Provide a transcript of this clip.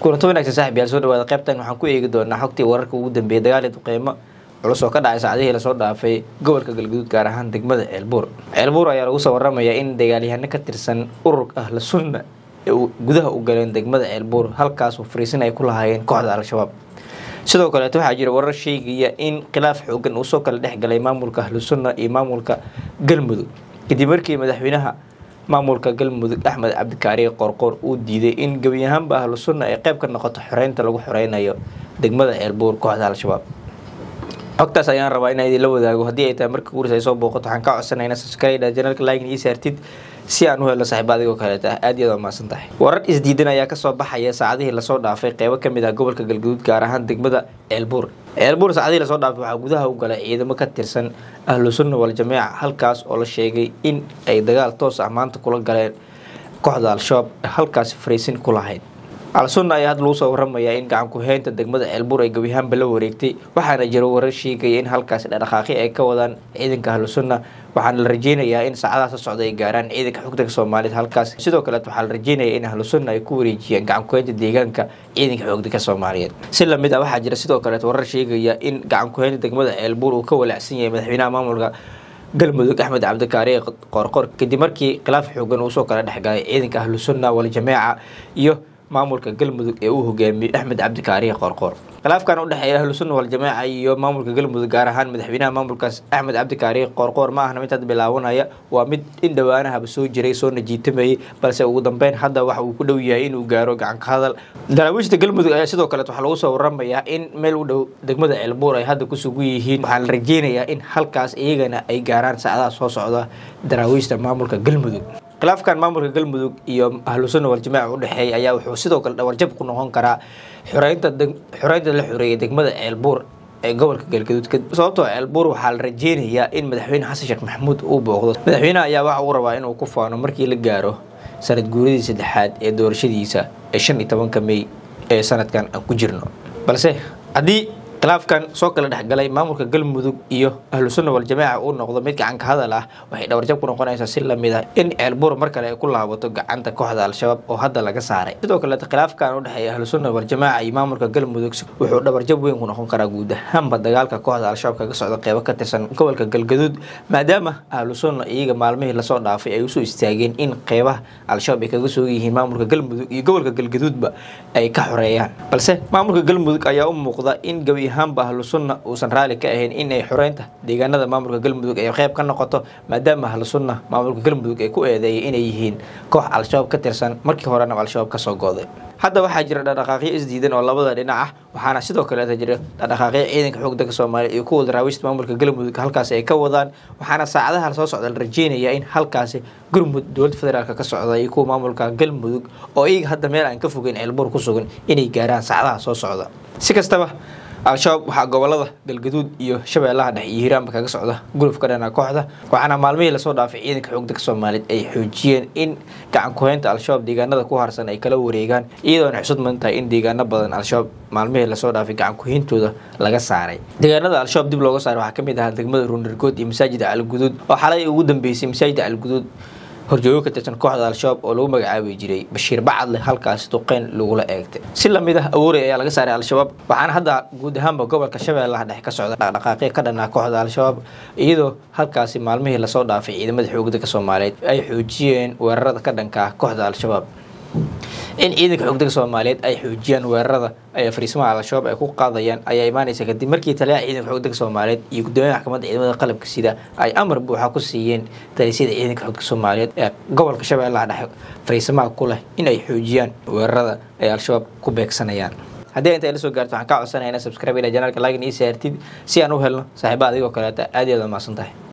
kulanto wanaagsan saaxiib yaal soo dhawaada qaybtan waxaan ku eegi doonaa xogtii wararka ugu dambeeyay dagaal qiimo culus oo ka dhacay saacadihii la soo dhaafay gobolka Galgaduud gaar ahaan degmada Ceelbuur ayaa lagu soo waramayaa in dagaalyahano ka tirsan ururka Ahlu Sunna ee gudaha u galeen degmada Ceelbuur halkaas oo fariisin ay ku lahaayeen kooxda Al-Shabaab sidoo kale waxaa jira warar sheegaya in khilaaf xooggan uu soo kala dhexgalay maamulka Ahlu Sunna iyo maamulka Galmudug kadib markii madaxweynaha maamulka Galmudug Axmed Cabdikaari Qorqor uu diiday in gabiyahanba Ahlu Sunna ay qayb ka noqoto xoreynta lagu xoreynayo degmada Ceelbuur kooxda Al-Shabaab xogtaas ayaan rabaa in ay la wadaago hadii ay tahay markii ugu horeysay soo booqato waxaan ka codsanaynaa subscribe channelka like iyo saartid si aan u helo saaxiibadiga kale aad iyo maasan tahay warar isdiidan ayaa ka soo baxaya saacadihii la soo dhaafay qaybo kamid ah gobolka Galgaduud gaar ahaan degmada Ceelbuur saacadihii la soo dhaafay waxa gudaha u galay ciidamo ka tirsan Ahlu Sunna wal Jamaaca halkaas oo la sheegay in ay dagaal toos ah maanta kula galeen kooxda Al-Shabaab halkaas fariisin ku lahayd Ahlu Sunna ayaa lagu soo waramayaa in gacan ku haynta degmada Ceelbuur ay gabiyahanba la wareegtay waxaana jira warar sheegaya in halkaas dhaqaaqi ay ka wadaan ciidanka Ahlu Sunna waxaana la rajeynayaa in saacadaha soo socda ay gaaraan ciidanka xogta Soomaaliyeed halkaas sidoo kale waxaa la rajeynayaa in Ahlu Sunna ay ku wareejiyaan gacan ku haynta deegaanka ciidanka xogta Soomaaliyeed si la mid ah waxaa jira sidoo kale warar sheegaya in gacan ku haynta degmada Ceelbuur uu ka walaacsan yahay madaxweynaha maamulka Galmudug Axmed Cabdikaari Qorqor kadib markii khilaaf xooggan uu soo kala dhexgalay ciidanka Ahlu Sunna wal Jamaaca iyo maamulka Galmudug ee uu hogaamiyay Axmed Cabdikaari Qorqor khilaafkan u dhaxeeya Ahlu Sunna wal Jamaaca iyo maamulka Galmudug gaar ahaan madaxweynaha maamulkaas Axmed Cabdikaari Qorqor ma ahna mid had bilaabanaya waa mid in dhawaanaha soo jiray soo najiitamay balse ugu dambeyn hadda waxa uu ku dhow yahay inuu gaaro gacan ka hadal dalawiishta Galmudug ayaa sidoo kale waxa lagu soo waramayaa in meel u dhow degmada Ceelbuur ay hadda ku sugan yihiin waxaan la rajeynayaa in halkaas iyagana ay gaaraan saacadaha soo socda dalawiishta maamulka Galmudug khilaafkan maamulka Galmudug iyo Ahlu Sunna wal Jamaaca u dhaxeeyay ayaa wuxuu sidoo kale dhawarjab ku noqon karaa xoreynta la xoreeyay degmada Ceelbuur ee gobolka Galgaduud sababtoo Ceelbuur waxaa la rajeynayaa in madaxweyne Xasan Sheekh Maxamuud uu booqdo madaxweynaha ayaa waxa uu rabaa inuu ku faano markii la gaaro sanad guuridii saddexaad ee doorashadiisa ee 15 May ee sanadkan aan ku jirno balse hadii khilaafkan soo kala dhexgalay maamulka Galmudug iyo Ahlu Sunna wal Jamaaca uu noqdo mid gacan ka hadal ah waxay dhawarjab ku noqonaysaa si la mid ah in Ceelbuur mar kale ay ku laabato gacanta kooxda Al-Shabaab oo hadda laga saaray sidoo kale khilaafkan u dhaxeeya Ahlu Sunna wal Jamaaca iyo maamulka Galmudug wuxuu dhawarjab weyn ku noqon karaa guud ahaanba dagaalka kooxda Al-Shabaab kaga socda qaybo ka tirsan gobolka Galgaduud maadaama Ahlu Sunna iyaga maalmihii la soo dhaafay ay u soo istaageen in qaybaha Al-Shabaab ay kaga soo yihiin maamulka Galmudug iyo gobolka Galgaduudba ay ka xoreeyaan balse maamulka Galmudug ayaa u muuqda in hanba Ahlu Sunna uusan raali ka ahayn in ay xoreynta deegaanada maamulka Galmudug ay qayb ka noqoto maadaama Ahlu Sunna maamulka Galmudug ay ku eedeeyeen inay yihiin koox Al-Shabaab ka tirsan markii horena Al-Shabaab ka soo gooday hadda waxaa jira dhaqaaqyo isdiidan oo labada dhinac ah waxaana sidoo kale jira dhaqaaqyo ciidanka xogta Soomaaliyeed iyo kuwa daraawishta maamulka Galmudug halkaas ay ka wadaan waxaana saacadaha soo socda la rajeynayaa in halkaas gurmud dowladda federaalka ka socda iyo kuwa maamulka Galmudug oo iyaga hadda meel aan ka fogeyn Ceelbuur ku sugan inay gaaraan saacadaha soo socda si kastaba Al-Shabaab waxa gobolada Galgaduud iyo Shabeellaha Dhexe iyo Hiiraan kaga socda gulufka dhana kooxda waxaana maalmihii la soo dhaafay ciidanka xogta Soomaaliyeed ay xoojiyeen in gacan ku haynta Al-Shabaab deegaanada ku harsan ay kala wareegaan iyadoo xusud mantahay in deegaano badan Al-Shabaab maalmihii la soo dhaafay gacan ku hayntooda laga saaray deegaanada Al-Shabaab dib looga saaray waxa kamid ah degmada Runirgood iyo masaajida Al-Guduud oo xalay ugu dambeysay masaajida Al-Guduud horjoogo ka tirsan kooxda Al-Shabaab oo lagu magacaabi jiray Bashiir Bacadle halkaas duqeyn lagu la eegtay si la mid ah awoor ayaa laga saaray Al-Shabaab waxaana hadda guud ahaanba gobolka Shabeellaha Dhexe ka socda dhaqaaqyo ka dhanaa kooxda Al-Shabaab iyadoo halkaas maalmihii la soo dhaafay ciidamada xoogga Soomaaliyeed ay xoojiyeen weerarada ka dhanka kooxda Al-Shabaab in ciidanka xogta Soomaaliyeed ay xoojiyaan weerarada ay fariismaha Al-Shabaab ay ku qaadayaan ayaa imaanaysa kadib markii taliyaha ciidanka xogta Soomaaliyeed iyo gudoomiyaha maxkamadda ciidamada qalabka sida ay amar buuxa ku siiyeen talisyada ciidanka xogta Soomaaliyeed ee gobolka Shabeellaha Dhexe fariismaha ku leh in ay xoojiyaan weerarada ay Al-Shabaab ku beegsanayaan haddii inta la soo gaarto waxaan ka codsanaynaa subscribe ila channelka like iyo saartid si aan u helno saaxiibada adigoo kale aad iyo aad maasan tahay